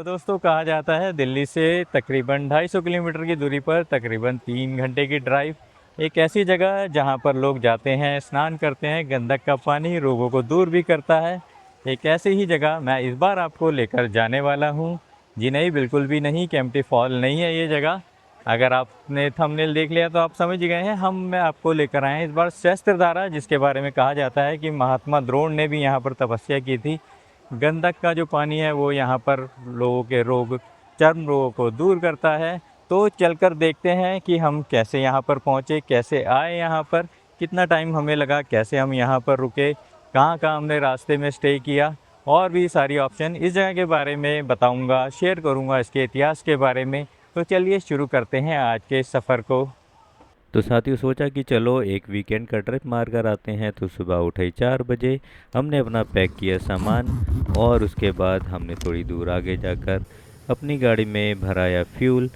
दोस्तों, कहा जाता है दिल्ली से तकरीबन 250 किलोमीटर की दूरी पर तकरीबन 3 घंटे की ड्राइव एक ऐसी जगह है जहां पर लोग जाते हैं, स्नान करते हैं। गंदक का पानी रोगों को दूर भी करता है। एक ऐसी ही जगह मैं इस बार आपको लेकर जाने वाला हूं। जी नहीं, बिल्कुल भी नहीं, केम्प्टी फॉल नहीं है ये जगह। अगर आपने थंबनेल देख लिया तो आप समझ गए हैं। मैं आपको लेकर आए हैं इस बार सहस्त्रधारा, जिसके बारे में कहा जाता है कि महात्मा द्रोण ने भी यहाँ पर तपस्या की थी। गंदक का जो पानी है वो यहाँ पर लोगों के रोग, चर्म रोगों को दूर करता है। तो चलकर देखते हैं कि हम कैसे यहाँ पर पहुँचे, कैसे आए यहाँ पर, कितना टाइम हमें लगा, कैसे हम यहाँ पर रुके, कहाँ कहाँ हमने रास्ते में स्टे किया, और भी सारी ऑप्शन इस जगह के बारे में बताऊँगा, शेयर करूँगा इसके इतिहास के बारे में। तो चलिए शुरू करते हैं आज के सफ़र को। तो साथियों सोचा कि चलो एक वीकेंड का ट्रिप मार कर आते हैं। तो सुबह उठे 4 बजे, हमने अपना पैक किया सामान और उसके बाद हमने थोड़ी दूर आगे जाकर अपनी गाड़ी में भराया फ्यूल,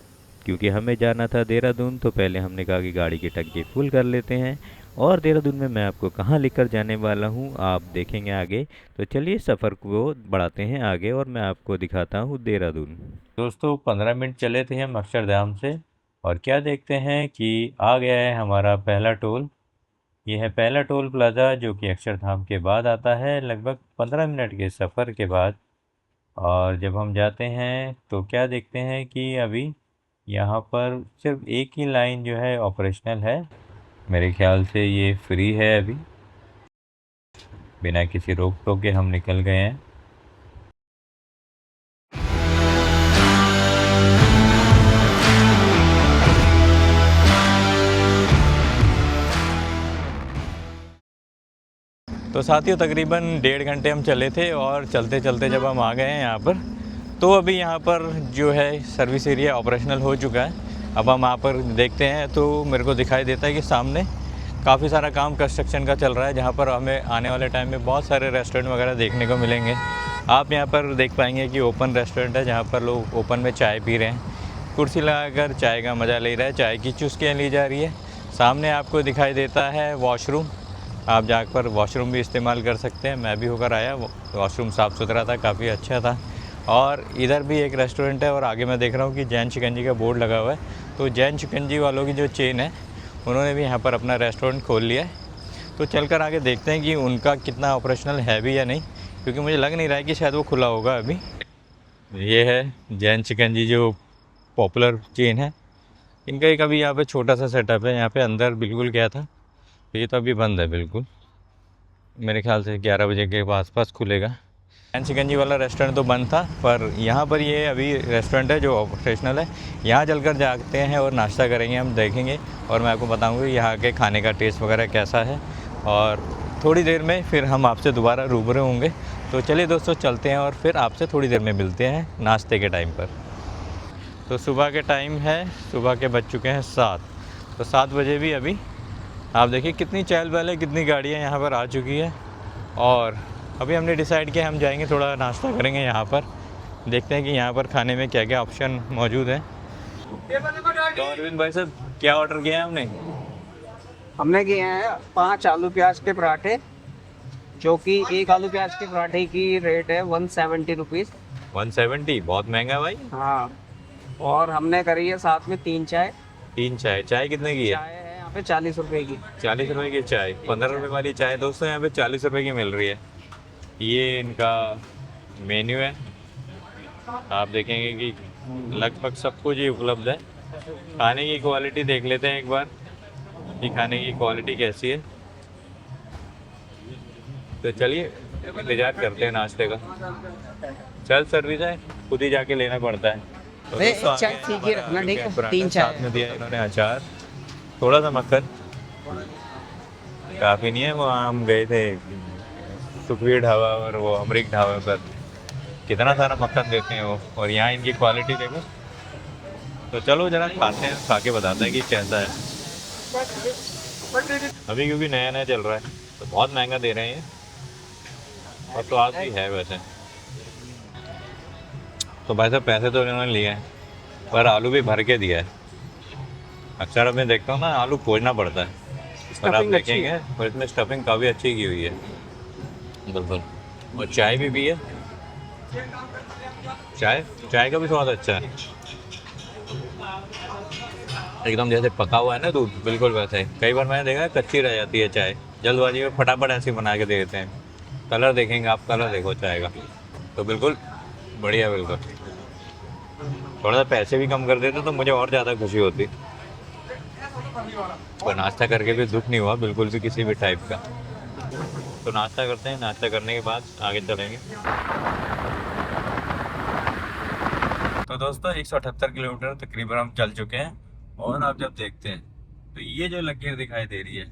क्योंकि हमें जाना था देहरादून। तो पहले हमने कहा कि गाड़ी की टंकी फुल कर लेते हैं, और देहरादून में मैं आपको कहाँ लेकर जाने वाला हूँ आप देखेंगे आगे। तो चलिए सफ़र को बढ़ाते हैं आगे और मैं आपको दिखाता हूँ देहरादून। दोस्तों 15 मिनट चले थे हम अक्षरधाम से, और क्या देखते हैं कि आ गया है हमारा पहला टोल। ये है पहला टोल प्लाज़ा जो कि अक्षरधाम के बाद आता है, लगभग 15 मिनट के सफ़र के बाद। और जब हम जाते हैं तो क्या देखते हैं कि अभी यहाँ पर सिर्फ एक ही लाइन जो है ऑपरेशनल है। मेरे ख्याल से ये फ्री है अभी। बिना किसी रोक टोक के हम निकल गए हैं। तो साथियों तकरीबन 1.5 घंटे हम चले थे, और चलते चलते जब हम आ गए हैं यहाँ पर, तो अभी यहाँ पर जो है सर्विस एरिया ऑपरेशनल हो चुका है। अब हम यहाँ पर देखते हैं तो मेरे को दिखाई देता है कि सामने काफ़ी सारा काम कंस्ट्रक्शन का चल रहा है, जहाँ पर हमें आने वाले टाइम में बहुत सारे रेस्टोरेंट वगैरह देखने को मिलेंगे। आप यहाँ पर देख पाएंगे कि ओपन रेस्टोरेंट है, जहाँ पर लोग ओपन में चाय पी रहे हैं, कुर्सी लगाकर चाय का मज़ा ले रहा है, चाय की चुस्कियाँ ली जा रही है। सामने आपको दिखाई देता है वॉशरूम, आप जाकर वॉशरूम भी इस्तेमाल कर सकते हैं। मैं भी होकर आया, वॉशरूम साफ़ सुथरा था, काफ़ी अच्छा था। और इधर भी एक रेस्टोरेंट है, और आगे मैं देख रहा हूँ कि जैन शिकंजी का बोर्ड लगा हुआ है। तो जैन शिकंजी वालों की जो चेन है, उन्होंने भी यहाँ पर अपना रेस्टोरेंट खोल लिया है। तो चलकर आगे देखते हैं कि उनका कितना ऑपरेशनल है भी या नहीं, क्योंकि मुझे लग नहीं रहा है कि शायद वो खुला होगा अभी। ये है जैन शिकंजी जो पॉपुलर चेन है, इनका एक अभी यहाँ पे छोटा सा सेटअप है। यहाँ पे अंदर बिल्कुल गया था, ये तो अभी बंद है बिल्कुल। मेरे ख्याल से 11 बजे के आसपास खुलेगा। जैन शिकंजी वाला रेस्टोरेंट तो बंद था, पर यहाँ पर ये अभी रेस्टोरेंट है जो ऑपरेशनल है। यहाँ चलकर जाते हैं और नाश्ता करेंगे, हम देखेंगे, और मैं आपको बताऊँगा यहाँ के खाने का टेस्ट वगैरह कैसा है। और थोड़ी देर में फिर हम आपसे दोबारा रूबरू होंगे। तो चलिए दोस्तों चलते हैं, और फिर आपसे थोड़ी देर में मिलते हैं नाश्ते के टाइम पर। तो सुबह के टाइम है, सुबह के बज चुके हैं 7। तो 7 बजे भी अभी आप देखिए कितनी चहल पहल है, कितनी गाड़ियाँ यहाँ पर आ चुकी है। और अभी हमने डिसाइड किया हम जाएंगे, थोड़ा नाश्ता करेंगे यहाँ पर, देखते हैं कि यहाँ पर खाने में क्या क्या ऑप्शन मौजूद है। तो अरविंद भाई साहब, क्या ऑर्डर किया है हमने? हमने किए हैं 5 आलू प्याज के पराठे, जो कि एक आलू प्याज के पराठे की रेट है 170 रुपीज़। 170 बहुत महंगा है भाई। हाँ, और हमने करी है साथ में 3 चाय। 3 चाय, चाय कितने की है? चाय है यहाँ पे 40 रुपए की। 40 रुपए की चाय, 15 रुपए वाली चाय दोस्तों यहाँ पे 40 रुपए की मिल रही है। ये इनका मेन्यू है, आप देखेंगे कि लगभग सब कुछ ही उपलब्ध है। खाने की क्वालिटी देख लेते हैं एक बार कि खाने की क्वालिटी कैसी है। तो चलिए इंतजार करते हैं नाश्ते का। सेल्फ सर्विस है, खुद ही जाके लेना पड़ता है। तो दोस्तों चाय ठीक ही रखना, ठीक है। पराठा 3 चाय साथ में दिया इन्होंने, अचार, थोड़ा सा मक्खन, काफ़ी नहीं है। वो हम गए थे सुखवीर ढाबा और वो अमरीक ढाबा पर, कितना सारा मक्खन देते हैं वो, और यहाँ इनकी क्वालिटी देखो। तो चलो जरा खाते हैं, खा के बताते हैं कि कैसा है। अभी क्योंकि नया नया चल रहा है तो बहुत महंगा दे रहे हैं, और स्वाद भी है वैसे। तो भाई साहब पैसे तो इन्होंने लिए हैं, पर आलू भी भर के दिया है। अक्सर अब मैं देखता हूँ ना, आलू खोजना पड़ता है, पर आप देखेंगे और इसमें स्टफिंग काफ़ी अच्छी की हुई है बिल्कुल। और चाय भी है, चाय चाय का भी स्वाद अच्छा है, एकदम जैसे पका हुआ है ना दूध, बिल्कुल वैसे ही। कई बार मैंने देखा है कच्ची रह जाती है चाय, जल्दबाजी में फटाफट ऐसे बना के दे देते हैं। कलर देखेंगे आप, कलर देखो चाय का, तो बिल्कुल बढ़िया, बिल्कुल। थोड़ा सा पैसे भी कम कर देते तो मुझे और ज़्यादा खुशी होती, पर नाश्ता करके भी दुख नहीं हुआ बिल्कुल भी किसी भी टाइप का। तो नाश्ता करते हैं, नाश्ता करने के बाद आगे चलेंगे। तो दोस्तों 178 किलोमीटर तकरीबन हम चल चुके हैं, और आप जब देखते हैं तो ये जो लकीर दिखाई दे रही है,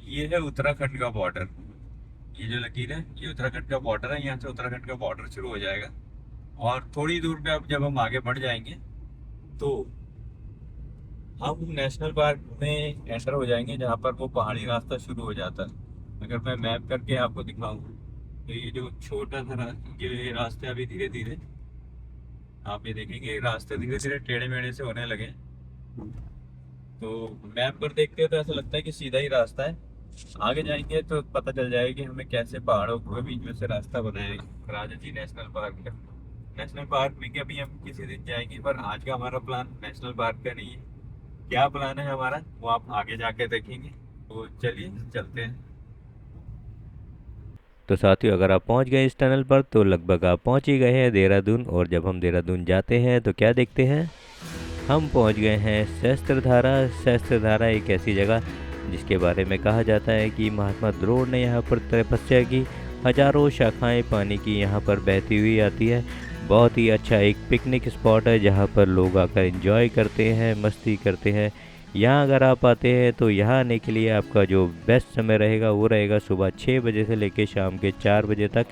ये है उत्तराखंड का बॉर्डर। ये जो लकीर है ये उत्तराखंड का बॉर्डर है, यहाँ से उत्तराखंड का बॉर्डर शुरू हो जाएगा। और थोड़ी दूर पे अब जब हम आगे बढ़ जाएंगे तो हम नेशनल पार्क में एंटर हो जाएंगे, जहाँ पर वो पहाड़ी रास्ता शुरू हो जाता है। अगर मैं मैप करके आपको दिखाऊं तो ये जो छोटा सा ये रास्ते अभी धीरे धीरे आप ये देखेंगे, रास्ते धीरे धीरे टेढ़े मेढ़े से होने लगे। तो मैप पर देखते हैं तो ऐसा लगता है कि सीधा ही रास्ता है, आगे जाएंगे तो पता चल जाएगा कि हमें कैसे पहाड़ों के बीच में से रास्ता बनाया है। राजा जी नेशनल पार्क का, नेशनल पार्क में कि अभी हम किसी दिन जाएंगे, पर आज का हमारा प्लान नेशनल पार्क का नहीं है। क्या प्लान है हमारा वो आप आगे जाके देखेंगे। तो चलिए चलते हैं। तो साथियों, अगर आप पहुंच गए इस टनल पर तो लगभग आप पहुंच ही गए हैं देहरादून। और जब हम देहरादून जाते हैं तो क्या देखते हैं, हम पहुंच गए हैं सहस्त्रधारा। सहस्त्रधारा एक ऐसी जगह जिसके बारे में कहा जाता है कि महात्मा द्रोण ने यहाँ पर तपस्या की। हजारों शाखाएं पानी की यहाँ पर बहती हुई आती है। बहुत ही अच्छा एक पिकनिक स्पॉट है जहाँ पर लोग आकर एंजॉय करते हैं, मस्ती करते हैं। यहाँ अगर आप आते हैं तो यहाँ आने के लिए आपका जो बेस्ट समय रहेगा वो रहेगा सुबह 6 बजे से लेकर शाम के 4 बजे तक।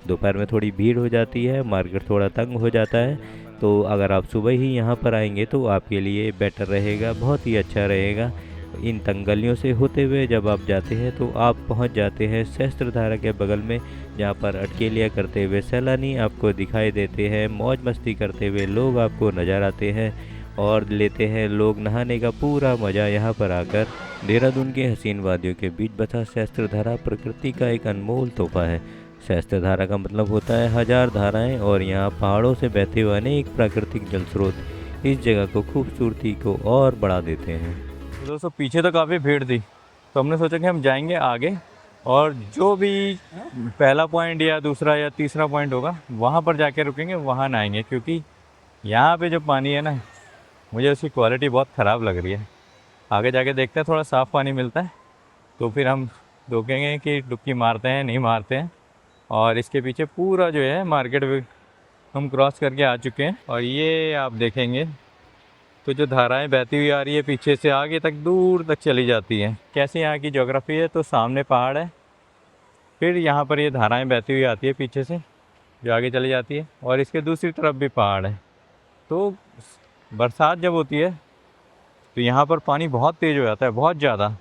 दोपहर में थोड़ी भीड़ हो जाती है, मार्केट थोड़ा तंग हो जाता है। तो अगर आप सुबह ही यहाँ पर आएंगे तो आपके लिए बेटर रहेगा, बहुत ही अच्छा रहेगा। इन तंगलियों से होते हुए जब आप जाते हैं तो आप पहुँच जाते हैं सहस्त्रधारा के बगल में, जहाँ पर अटकेलियाँ करते हुए सैलानी आपको दिखाई देते हैं। मौज मस्ती करते हुए लोग आपको नज़र आते हैं और लेते हैं लोग नहाने का पूरा मज़ा यहाँ पर आकर। देहरादून के हसीन वादियों के बीच बसा सहस्त्रधारा प्रकृति का एक अनमोल तोहफा है। सहस्त्रधारा का मतलब होता है हजार धाराएं, और यहाँ पहाड़ों से बहते हुए अनेक प्राकृतिक जल स्रोत इस जगह को खूबसूरती को और बढ़ा देते हैं। दोस्तों पीछे तो काफ़ी भीड़ थी, तो हमने सोचा कि हम जाएंगे आगे, और जो भी पहला पॉइंट या दूसरा या तीसरा पॉइंट होगा वहाँ पर जाके रुकेंगे, वहाँ नहाएंगे। क्योंकि यहाँ पे जो पानी है ना, मुझे उसकी क्वालिटी बहुत ख़राब लग रही है। आगे जाके देखते हैं, थोड़ा साफ़ पानी मिलता है तो फिर हम देखेंगे कि डुबकी मारते हैं नहीं मारते हैं। और इसके पीछे पूरा जो है मार्केट हम क्रॉस करके आ चुके हैं, और ये आप देखेंगे तो जो धाराएं बहती हुई आ रही है पीछे से आगे तक दूर तक चली जाती हैं। कैसे यहाँ की ज्योग्राफी है, तो सामने पहाड़ है, फिर यहाँ पर ये धाराएं बहती हुई आती है पीछे से जो आगे चली जाती है, और इसके दूसरी तरफ भी पहाड़ है। तो बरसात जब होती है तो यहाँ पर पानी बहुत तेज़ हो जाता है, बहुत ज़्यादा।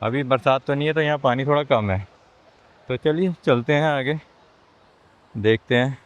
अभी बरसात तो नहीं है तो यहाँ पानी थोड़ा कम है। तो चलिए चलते हैं आगे, देखते हैं।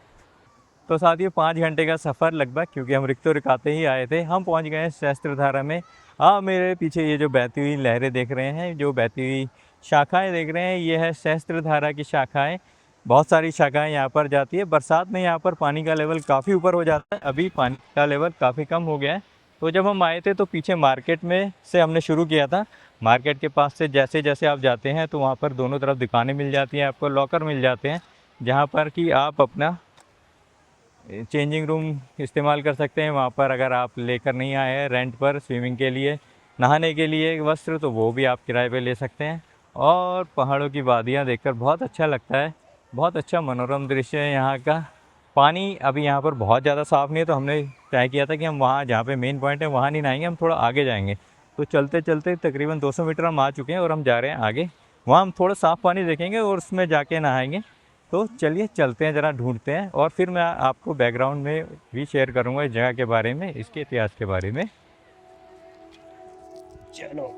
तो साथियों 5 घंटे का सफ़र लगभग, क्योंकि हम रिक्तो रिकाते ही आए थे। हम पहुँच गए हैं सहस्त्रधारा में। मेरे पीछे ये जो बहती हुई लहरें देख रहे हैं, जो बहती हुई शाखाएँ देख रहे हैं, ये है सहस्त्रधारा की शाखाएँ। बहुत सारी शाखाएँ यहाँ पर जाती है। बरसात में यहाँ पर पानी का लेवल काफ़ी ऊपर हो जाता है, अभी पानी का लेवल काफ़ी कम हो गया है। तो जब हम आए थे तो पीछे मार्केट में से हमने शुरू किया था। मार्केट के पास से जैसे जैसे आप जाते हैं तो वहाँ पर दोनों तरफ दुकानें मिल जाती हैं, आपको लॉकर मिल जाते हैं, जहाँ पर कि आप अपना चेंजिंग रूम इस्तेमाल कर सकते हैं। वहाँ पर अगर आप लेकर नहीं आए हैं रेंट पर स्विमिंग के लिए, नहाने के लिए वस्त्र, तो वो भी आप किराए पे ले सकते हैं। और पहाड़ों की वादियाँ देखकर बहुत अच्छा लगता है, बहुत अच्छा मनोरम दृश्य है यहाँ का। पानी अभी यहाँ पर बहुत ज़्यादा साफ़ नहीं है, तो हमने तय किया था कि हम वहाँ जहाँ पे मेन पॉइंट है वहाँ नहीं नहाएंगे, हम थोड़ा आगे जाएंगे। तो चलते चलते तकरीबन 200 मीटर हम आ चुके हैं और हम जा रहे हैं आगे। वहाँ हम थोड़ा साफ़ पानी देखेंगे और उसमें जाके नहाएंगे। तो चलिए चलते हैं, ज़रा ढूंढते हैं, और फिर मैं आपको बैकग्राउंड में भी शेयर करूँगा इस जगह के बारे में, इसके इतिहास के बारे में। चलो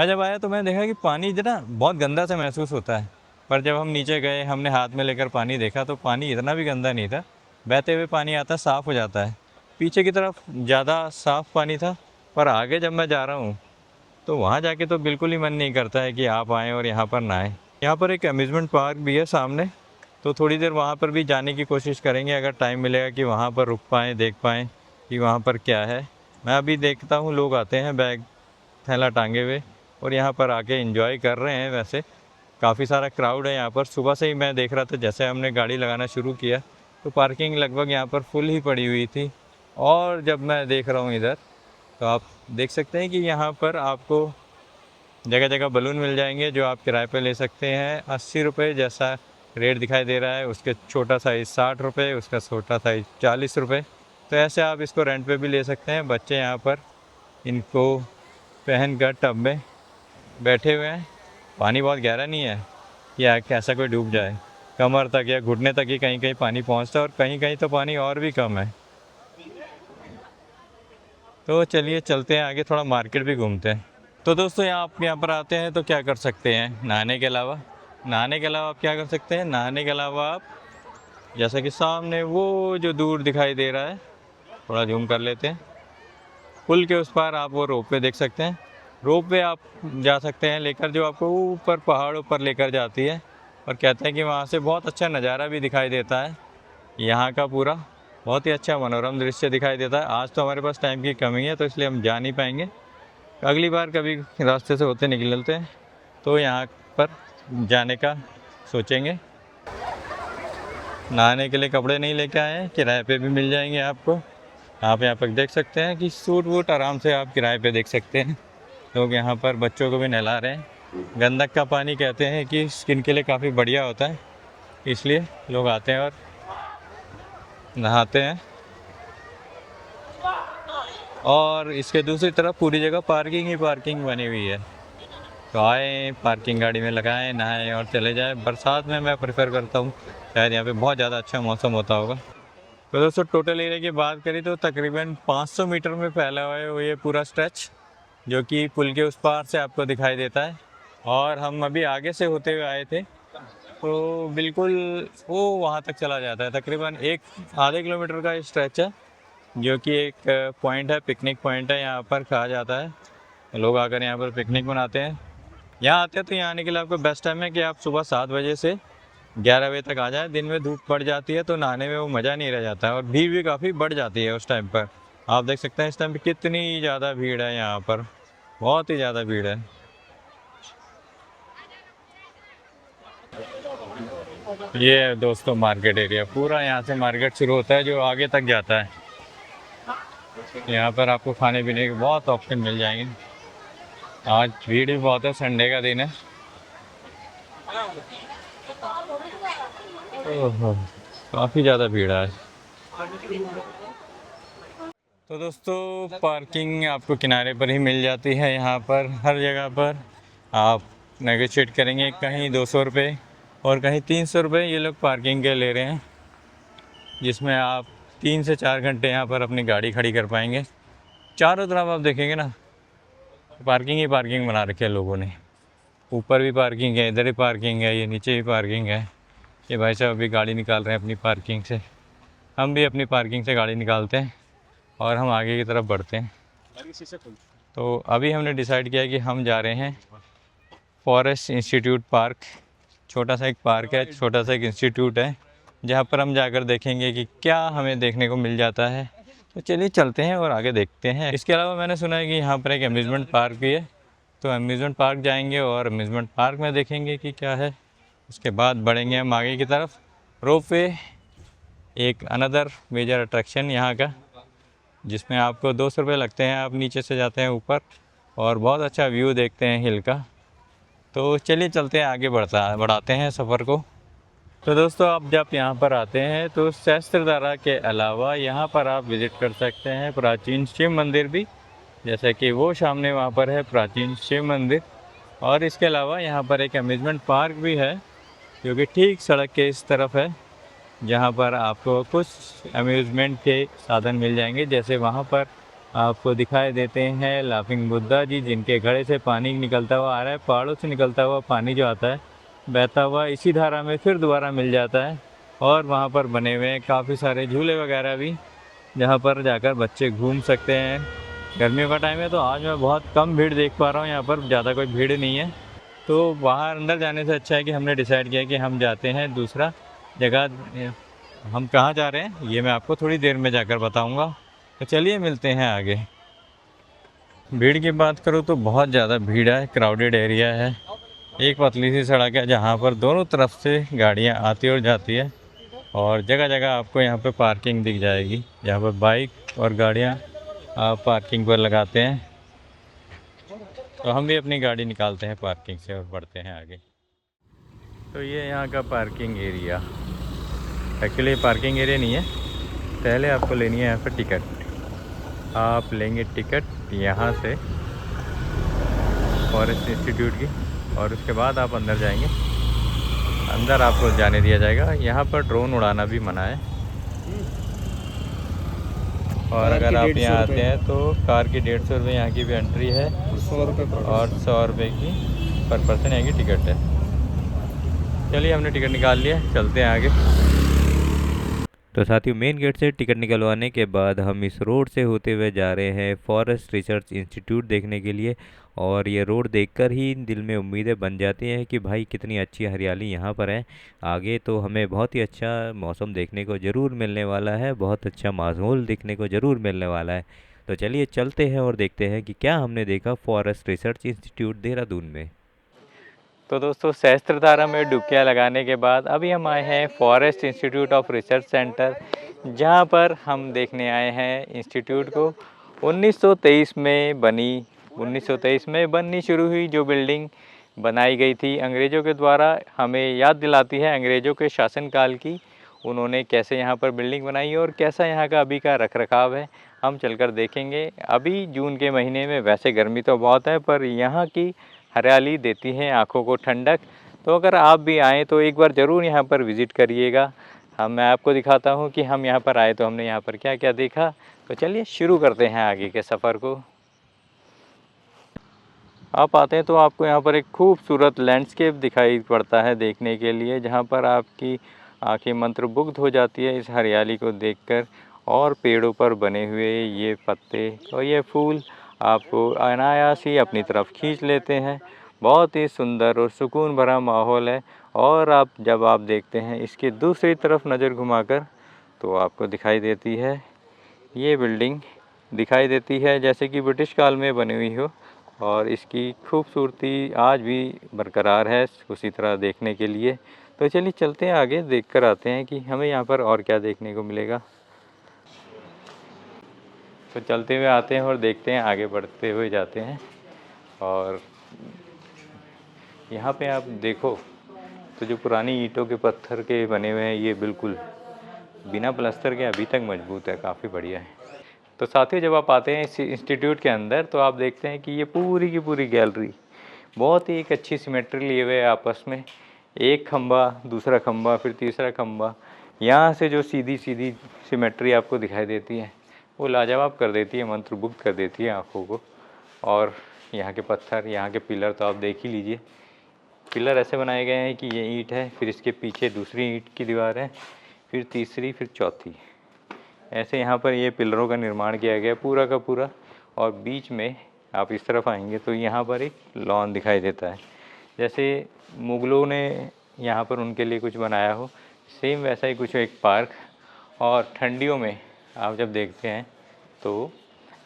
मैं जब आया तो मैंने देखा कि पानी जो ना बहुत गंदा सा महसूस होता है, पर जब हम नीचे गए, हमने हाथ में लेकर पानी देखा तो पानी इतना भी गंदा नहीं था। बहते हुए पानी आता है, साफ़ हो जाता है। पीछे की तरफ ज़्यादा साफ़ पानी था, पर आगे जब मैं जा रहा हूँ तो वहाँ जाके तो बिल्कुल ही मन नहीं करता है कि आप आएँ और यहाँ पर नहाएं। यहाँ पर एक अम्यूज़मेंट पार्क भी है सामने, तो थोड़ी देर वहाँ पर भी जाने की कोशिश करेंगे अगर टाइम मिलेगा कि वहाँ पर रुक पाएँ, देख पाएँ कि वहाँ पर क्या है। मैं अभी देखता हूँ लोग आते हैं बैग थैला टांगे हुए और यहाँ पर आके एंजॉय कर रहे हैं। वैसे काफ़ी सारा क्राउड है यहाँ पर। सुबह से ही मैं देख रहा था, जैसे हमने गाड़ी लगाना शुरू किया तो पार्किंग लगभग यहाँ पर फुल ही पड़ी हुई थी। और जब मैं देख रहा हूँ इधर तो आप देख सकते हैं कि यहाँ पर आपको जगह जगह बलून मिल जाएंगे जो आप किराए पे ले सकते हैं। 80 रुपये जैसा रेट दिखाई दे रहा है। उसके छोटा साइज़ 60 रुपये, उसका छोटा साइज़ 40 रुपये। तो ऐसे आप इसको रेंट पे भी ले सकते हैं। बच्चे यहाँ पर इनको पहन कर टब में बैठे हुए हैं। पानी बहुत गहरा नहीं है कि कैसा कोई डूब जाए, कमर तक या घुटने तक ही कहीं कहीं पानी पहुँचता है और कहीं कहीं तो पानी और भी कम है। तो चलिए चलते हैं आगे, थोड़ा मार्केट भी घूमते हैं। तो दोस्तों आप यहाँ पर आते हैं तो क्या कर सकते हैं नहाने के अलावा आप क्या कर सकते हैं? नहाने के अलावा आप जैसा कि सामने वो जो दूर दिखाई दे रहा है, थोड़ा जूम कर लेते हैं, पुल के उस पार आप वो रोपवे देख सकते हैं। रोपवे आप जा सकते हैं लेकर, जो आपको ऊपर पहाड़ों पर लेकर जाती है और कहते हैं कि वहाँ से बहुत अच्छा नज़ारा भी दिखाई देता है। यहाँ का पूरा बहुत ही अच्छा मनोरम दृश्य दिखाई देता है। आज तो हमारे पास टाइम की कमी है तो इसलिए हम जा नहीं पाएंगे। अगली बार कभी रास्ते से होते निकलते हैं तो यहाँ पर जाने का सोचेंगे। नहाने के लिए कपड़े नहीं लेके आए हैं, किराए पे भी मिल जाएंगे आपको। आप यहाँ पर देख सकते हैं कि सूट वूट आराम से आप किराए पे देख सकते हैं। लोग यहाँ पर बच्चों को भी नहला रहे हैं। गंदक का पानी कहते हैं कि स्किन के लिए काफ़ी बढ़िया होता है, इसलिए लोग आते हैं और नहाते हैं। और इसके दूसरी तरफ पूरी जगह पार्किंग ही पार्किंग बनी हुई है, तो आए पार्किंग गाड़ी में लगाएं, नहाएं और चले जाएं। बरसात में मैं प्रेफर करता हूँ, शायद यहाँ पे बहुत ज़्यादा अच्छा मौसम होता होगा। तो दोस्तों टोटल एरिया की बात करें तो तकरीबन 500 मीटर में फैला हुआ है वो ये पूरा स्ट्रेच, जो कि पुल के उस पार से आपको दिखाई देता है। और हम अभी आगे से होते हुए आए थे तो बिल्कुल वो वहाँ तक चला जाता है। तकरीबन आधे किलोमीटर का स्ट्रेच है, जो कि एक पॉइंट है, पिकनिक पॉइंट है यहाँ पर कहा जाता है। लोग आकर यहाँ पर पिकनिक मनाते हैं। यहाँ आते हैं तो यहाँ आने के लिए आपको बेस्ट टाइम है कि आप सुबह 7 बजे से 11 बजे तक आ जाएं। दिन में धूप पड़ जाती है तो नहाने में वो मज़ा नहीं रह जाता है और भीड़ भी काफ़ी बढ़ जाती है उस टाइम पर। आप देख सकते हैं इस टाइम पर कितनी ज़्यादा भीड़ है यहाँ पर, बहुत ही ज़्यादा भीड़ है। ये है दोस्तों मार्केट एरिया, पूरा यहाँ से मार्केट शुरू होता है जो आगे तक जाता है। यहाँ पर आपको खाने पीने के बहुत ऑप्शन मिल जाएंगे। आज भीड़ भी बहुत है, संडे का दिन है। ओहो, काफ़ी ज़्यादा भीड़ है। तो दोस्तों पार्किंग आपको किनारे पर ही मिल जाती है। यहाँ पर हर जगह पर आप नेगोशिएट करेंगे, कहीं 200 रुपये और कहीं 300 रुपये ये लोग पार्किंग के ले रहे हैं, जिसमें आप 3 से 4 घंटे यहाँ पर अपनी गाड़ी खड़ी कर पाएंगे। चारों तरफ आप देखेंगे ना पार्किंग ही पार्किंग बना रखी है लोगों ने। ऊपर भी पार्किंग है, इधर ही पार्किंग है, ये नीचे भी पार्किंग है। ये भाई साहब अभी गाड़ी निकाल रहे हैं अपनी पार्किंग से। हम भी अपनी पार्किंग से गाड़ी निकालते हैं और हम आगे की तरफ बढ़ते हैं। तो अभी हमने डिसाइड किया कि हम जा रहे हैं फॉरेस्ट इंस्टीट्यूट पार्क। छोटा सा एक पार्क है, छोटा सा एक इंस्टीट्यूट है, जहाँ पर हम जाकर देखेंगे कि क्या हमें देखने को मिल जाता है। तो चलिए चलते हैं और आगे देखते हैं। इसके अलावा मैंने सुना है कि यहाँ पर एक अम्यूज़मेंट पार्क भी है, तो अम्यूज़मेंट पार्क जाएंगे और अम्यूज़मेंट पार्क में देखेंगे कि क्या है। उसके बाद बढ़ेंगे हम आगे की तरफ। रोपवे एक अनदर मेजर अट्रैक्शन यहाँ का, जिसमें आपको 200 रुपये लगते हैं। आप नीचे से जाते हैं ऊपर और बहुत अच्छा व्यू देखते हैं हिल का। तो चलिए चलते हैं आगे बढ़ाते हैं सफ़र को। तो दोस्तों आप जब यहाँ पर आते हैं तो सहस्त्रधारा के अलावा यहाँ पर आप विज़िट कर सकते हैं प्राचीन शिव मंदिर भी, जैसे कि वो सामने वहाँ पर है प्राचीन शिव मंदिर। और इसके अलावा यहाँ पर एक अम्यूज़मेंट पार्क भी है, जो कि ठीक सड़क के इस तरफ है, जहाँ पर आपको कुछ अम्यूज़मेंट के साधन मिल जाएंगे। जैसे वहाँ पर आपको दिखाई देते हैं लाफिंग बुद्धा जी, जिनके घड़े से पानी निकलता हुआ आ रहा है। पहाड़ों से निकलता हुआ पानी जो आता है बहता हुआ इसी धारा में फिर दोबारा मिल जाता है। और वहाँ पर बने हुए हैं काफ़ी सारे झूले वगैरह भी, जहाँ पर जाकर बच्चे घूम सकते हैं। गर्मियों का टाइम है तो आज मैं बहुत कम भीड़ देख पा रहा हूँ, यहाँ पर ज़्यादा कोई भीड़ नहीं है। तो बाहर अंदर जाने से अच्छा है कि हमने डिसाइड किया कि हम जाते हैं दूसरा जगह। हम कहाँ जा रहे हैं ये मैं आपको थोड़ी देर में जाकर बताऊँगा। तो चलिए मिलते हैं आगे। भीड़ की बात करूँ तो बहुत ज़्यादा भीड़ है, क्राउडेड एरिया है। एक पतली सी सड़क है जहाँ पर दोनों तरफ से गाड़ियाँ आती और जाती है, और जगह जगह आपको यहाँ पे पार्किंग दिख जाएगी, जहाँ पर बाइक और गाड़ियाँ आप पार्किंग पर लगाते हैं। तो हम भी अपनी गाड़ी निकालते हैं पार्किंग से और बढ़ते हैं आगे। तो ये यहाँ का parking area, actually parking area नहीं है। पहले आपको लेनी है यहाँ पर टिकट। आप लेंगे टिकट यहाँ से फॉरेस्ट इंस्टीट्यूट की, और उसके बाद आप अंदर जाएंगे। अंदर आपको जाने दिया जाएगा। यहाँ पर ड्रोन उड़ाना भी मना है। और अगर आप यहाँ आते हैं तो कार की 150 रुपये यहाँ की भी एंट्री है, 100 रुपये और 100 रुपये की पर पर्सन यहाँ की टिकट है। चलिए हमने टिकट निकाल लिया, चलते हैं आगे। तो साथियों, मेन गेट से टिकट निकलवाने के बाद हम इस रोड से होते हुए जा रहे हैं फॉरेस्ट रिसर्च इंस्टीट्यूट देखने के लिए। और ये रोड देखकर ही दिल में उम्मीदें बन जाती हैं कि भाई कितनी अच्छी हरियाली यहाँ पर है। आगे तो हमें बहुत ही अच्छा मौसम देखने को ज़रूर मिलने वाला है, बहुत अच्छा माहौल देखने को ज़रूर मिलने वाला है। तो चलिए चलते हैं और देखते हैं कि क्या हमने देखा फॉरेस्ट रिसर्च इंस्टीट्यूट देहरादून में। तो दोस्तों, सहस्त्रधारा में डुबकियाँ लगाने के बाद अभी हम आए हैं forest institute of research centre, जहाँ पर हम देखने आए हैं इंस्टीट्यूट को। 1923 में बनी, 1923 में बननी शुरू हुई जो बिल्डिंग बनाई गई थी अंग्रेज़ों के द्वारा, हमें याद दिलाती है अंग्रेज़ों के शासनकाल की। उन्होंने कैसे यहाँ पर बिल्डिंग बनाई और कैसा यहाँ का अभी का रखरखाव है, हम चलकर देखेंगे। अभी जून के महीने में वैसे गर्मी तो बहुत है, पर यहाँ की हरियाली देती है आँखों को ठंडक। तो अगर आप भी आएँ तो एक बार ज़रूर यहाँ पर विज़िट करिएगा। मैं आपको दिखाता हूँ कि हम यहाँ पर आए तो हमने यहाँ पर क्या क्या देखा। तो चलिए शुरू करते हैं आगे के सफ़र को। आप आते हैं तो आपको यहाँ पर एक खूबसूरत लैंडस्केप दिखाई पड़ता है देखने के लिए, जहाँ पर आपकी आंखें मंत्रमुग्ध हो जाती है इस हरियाली को देखकर। और पेड़ों पर बने हुए ये पत्ते और ये फूल आपको अनायास ही अपनी तरफ खींच लेते हैं। बहुत ही सुंदर और सुकून भरा माहौल है। और जब आप देखते हैं इसकी दूसरी तरफ नज़र घुमाकर, तो आपको दिखाई देती है ये बिल्डिंग, दिखाई देती है जैसे कि ब्रिटिश काल में बनी हुई हो। और इसकी खूबसूरती आज भी बरकरार है उसी तरह देखने के लिए। तो चलिए चलते हैं आगे, देख कर आते हैं कि हमें यहाँ पर और क्या देखने को मिलेगा। तो चलते हुए आते हैं और देखते हैं, आगे बढ़ते हुए जाते हैं। और यहाँ पे आप देखो तो जो पुरानी ईंटों के पत्थर के बने हुए हैं, ये बिल्कुल बिना प्लास्टर के अभी तक मजबूत है, काफ़ी बढ़िया है। तो साथियों, जब आप आते हैं इस इंस्टीट्यूट के अंदर तो आप देखते हैं कि ये पूरी की पूरी गैलरी बहुत ही एक अच्छी सिमेट्री लिए हुए आपस में। एक खंबा, दूसरा खंबा, फिर तीसरा खंबा। यहाँ से जो सीधी सीधी सिमेट्री आपको दिखाई देती है वो लाजवाब कर देती है, मंत्रमुग्ध कर देती है आँखों को। और यहाँ के पत्थर, यहाँ के पिलर तो आप देख ही लीजिए। पिलर ऐसे बनाए गए हैं कि ये ईंट है, फिर इसके पीछे दूसरी ईंट की दीवार है, फिर तीसरी, फिर चौथी। ऐसे यहाँ पर ये पिलरों का निर्माण किया गया पूरा का पूरा। और बीच में आप इस तरफ आएंगे तो यहाँ पर एक लॉन दिखाई देता है, जैसे मुग़लों ने यहाँ पर उनके लिए कुछ बनाया हो, सेम वैसा ही कुछ एक पार्क। और ठंडियों में आप जब देखते हैं तो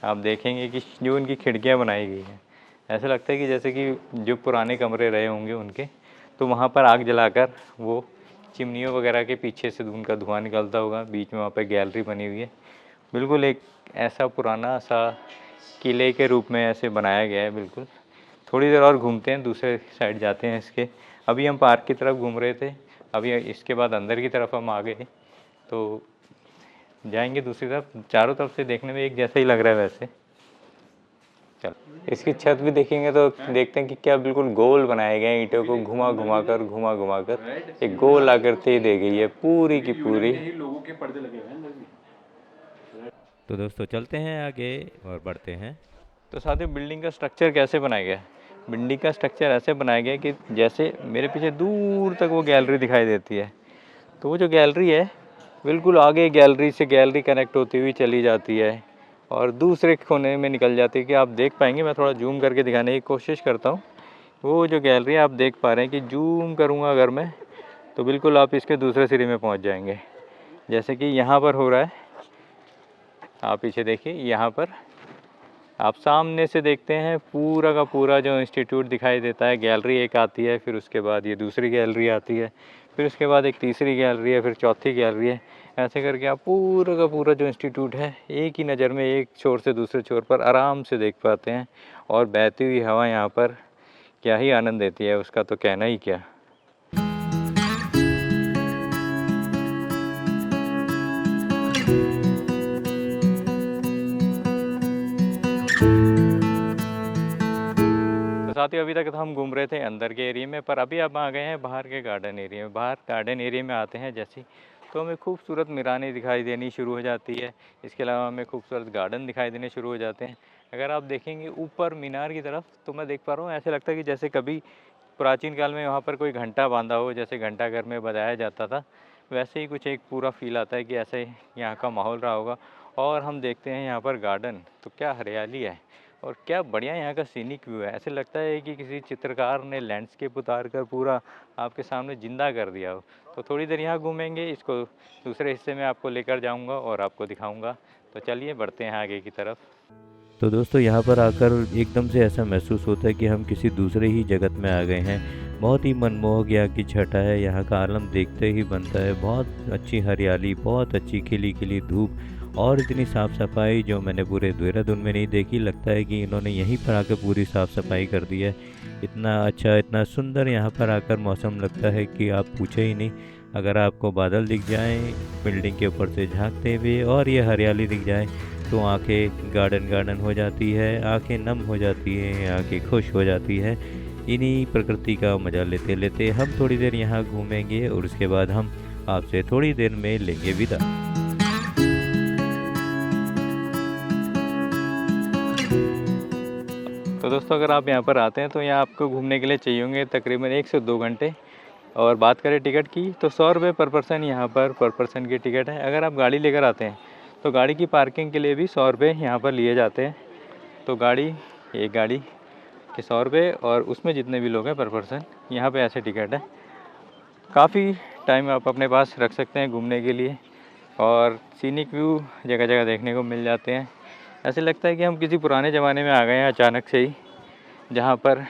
आप देखेंगे कि जो उनकी खिड़कियाँ बनाई गई हैं, ऐसा लगता है कि जैसे कि जो पुराने कमरे रहे होंगे उनके, तो वहाँ पर आग जलाकर वो चिमनियों वगैरह के पीछे से उनका धुआं निकलता होगा। बीच में वहाँ पे गैलरी बनी हुई है, बिल्कुल एक ऐसा पुराना सा किले के रूप में ऐसे बनाया गया है बिल्कुल। थोड़ी देर और घूमते हैं, दूसरे साइड जाते हैं इसके। अभी हम पार्क की तरफ घूम रहे थे, अभी इसके बाद अंदर की तरफ हम आ गए, तो जाएंगे दूसरी तरफ। चारों तरफ से देखने में एक जैसा ही लग रहा है वैसे। चल, इसकी छत भी देखेंगे तो देखते हैं कि क्या बिल्कुल गोल बनाए गए हैं, ईंटों को घुमा घुमा कर एक गोल आकृति दे गई है पूरी की पूरी। लोगों के पर्दे लगे हुए हैं। तो दोस्तों चलते हैं आगे और बढ़ते हैं। तो साथियों, बिल्डिंग का स्ट्रक्चर कैसे बनाया गया है? बिल्डिंग का स्ट्रक्चर ऐसे बनाया गया है कि जैसे मेरे पीछे दूर तक वो गैलरी दिखाई देती है, तो वो जो गैलरी है बिल्कुल आगे गैलरी से गैलरी कनेक्ट होती हुई चली जाती है और दूसरे कोने में निकल जाती है कि आप देख पाएंगे। मैं थोड़ा जूम करके दिखाने की कोशिश करता हूँ। वो जो गैलरी है आप देख पा रहे हैं कि जूम करूँगा अगर मैं, तो बिल्कुल आप इसके दूसरे सिरे में पहुँच जाएंगे। जैसे कि यहाँ पर हो रहा है, आप पीछे देखिए, यहाँ पर आप सामने से देखते हैं पूरा का पूरा जो इंस्टीट्यूट दिखाई देता है। गैलरी एक आती है, फिर उसके बाद ये दूसरी गैलरी आती है, फिर उसके बाद एक तीसरी गैलरी है, फिर चौथी गैलरी है। ऐसे करके आप पूरा का पूरा जो इंस्टीट्यूट है एक ही नज़र में एक छोर से दूसरे छोर पर आराम से देख पाते हैं। और बहती हुई हवा यहाँ पर क्या ही आनंद देती है, उसका तो कहना ही क्या। साथियों, अभी तक तो हम घूम रहे थे अंदर के एरिया में, पर अभी अब आ गए हैं बाहर के गार्डन एरिया में। बाहर गार्डन एरिया में आते हैं जैसे, तो हमें खूबसूरत मीरानी दिखाई देनी शुरू हो जाती है। इसके अलावा हमें खूबसूरत गार्डन दिखाई देने शुरू हो जाते हैं। अगर आप देखेंगे ऊपर मीनार की तरफ, तो मैं देख पा रहा हूँ ऐसे लगता है कि जैसे कभी प्राचीन काल में वहाँ पर कोई घंटा बांधा हो, जैसे घंटा घर में बजाया जाता था, वैसे ही कुछ एक पूरा फील आता है कि ऐसे यहाँ का माहौल रहा होगा। और हम देखते हैं यहाँ पर गार्डन, तो क्या हरियाली है और क्या बढ़िया यहाँ का सीनिक व्यू है। ऐसे लगता है कि किसी चित्रकार ने लैंडस्केप उतार कर पूरा आपके सामने ज़िंदा कर दिया हो। तो थोड़ी देर यहाँ घूमेंगे, इसको दूसरे हिस्से में आपको लेकर जाऊँगा और आपको दिखाऊँगा। तो चलिए बढ़ते हैं आगे की तरफ। तो दोस्तों यहाँ पर आकर एकदम से ऐसा महसूस होता है कि हम किसी दूसरे ही जगत में आ गए हैं। बहुत ही मनमोहक यहाँ की छटा है, यहाँ का आलम देखते ही बनता है। बहुत अच्छी हरियाली, बहुत अच्छी खिली खिली धूप और इतनी साफ़ सफाई जो मैंने पूरे देहरादून में नहीं देखी। लगता है कि इन्होंने यहीं पर आकर पूरी साफ़ सफाई कर दी है। इतना अच्छा, इतना सुंदर यहाँ पर आकर मौसम लगता है कि आप पूछे ही नहीं। अगर आपको बादल दिख जाएं बिल्डिंग के ऊपर से झांकते हुए और ये हरियाली दिख जाए, तो आंखें गार्डन गार्डन हो जाती है, आंखें नम हो जाती हैं, आंखें खुश हो जाती है। इन्हीं प्रकृति का मज़ा लेते लेते हम थोड़ी देर यहाँ घूमेंगे और उसके बाद हम आपसे थोड़ी देर में लेंगे विदा। तो दोस्तों, अगर आप यहाँ पर आते हैं तो यहाँ आपको घूमने के लिए चाहिए होंगे तकरीबन 1 से 2 घंटे। और बात करें टिकट की, तो 100 रुपये पर पर्सन यहाँ पर पर पर्सन की टिकट है। अगर आप गाड़ी लेकर आते हैं तो गाड़ी की पार्किंग के लिए भी 100 रुपये यहाँ पर लिए जाते हैं। तो एक गाड़ी के 100 रुपये और उसमें जितने भी लोग हैं पर पर्सन, यहाँ पे ऐसे टिकट है। काफ़ी टाइम आप अपने पास रख सकते हैं घूमने के लिए और सीनिक व्यू जगह जगह देखने को मिल जाते हैं। ऐसे लगता है कि हम किसी पुराने ज़माने में आ गए हैं अचानक से ही, जहाँ पर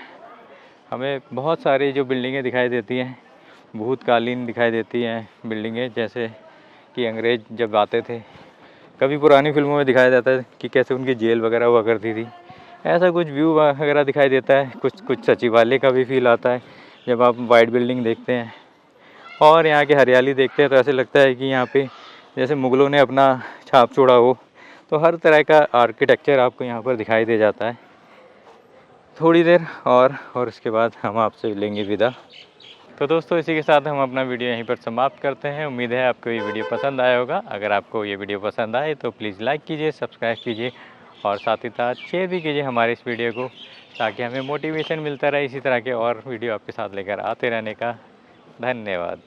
हमें बहुत सारी जो बिल्डिंगें दिखाई देती हैं, भूतकालीन दिखाई देती हैं बिल्डिंगें, जैसे कि अंग्रेज़ जब आते थे। कभी पुरानी फिल्मों में दिखाया जाता है कि कैसे उनकी जेल वगैरह हुआ करती थी। ऐसा कुछ व्यू वगैरह दिखाई देता है। कुछ सचिवालय का भी फील आता है जब आप वाइट बिल्डिंग देखते हैं और यहाँ की हरियाली देखते हैं। तो ऐसे लगता है कि यहाँ पे जैसे मुग़लों ने अपना छाप छोड़ा हो। तो हर तरह का आर्किटेक्चर आपको यहाँ पर दिखाई दे जाता है। थोड़ी देर और उसके बाद हम आपसे लेंगे विदा। तो दोस्तों, इसी के साथ हम अपना वीडियो यहीं पर समाप्त करते हैं। उम्मीद है आपको ये वीडियो पसंद आया होगा। अगर आपको ये वीडियो पसंद आए तो प्लीज़ लाइक कीजिए, सब्सक्राइब कीजिए और साथ ही साथ शेयर भी कीजिए हमारे इस वीडियो को, ताकि हमें मोटिवेशन मिलता रहे इसी तरह के और वीडियो आपके साथ लेकर आते रहने का। धन्यवाद।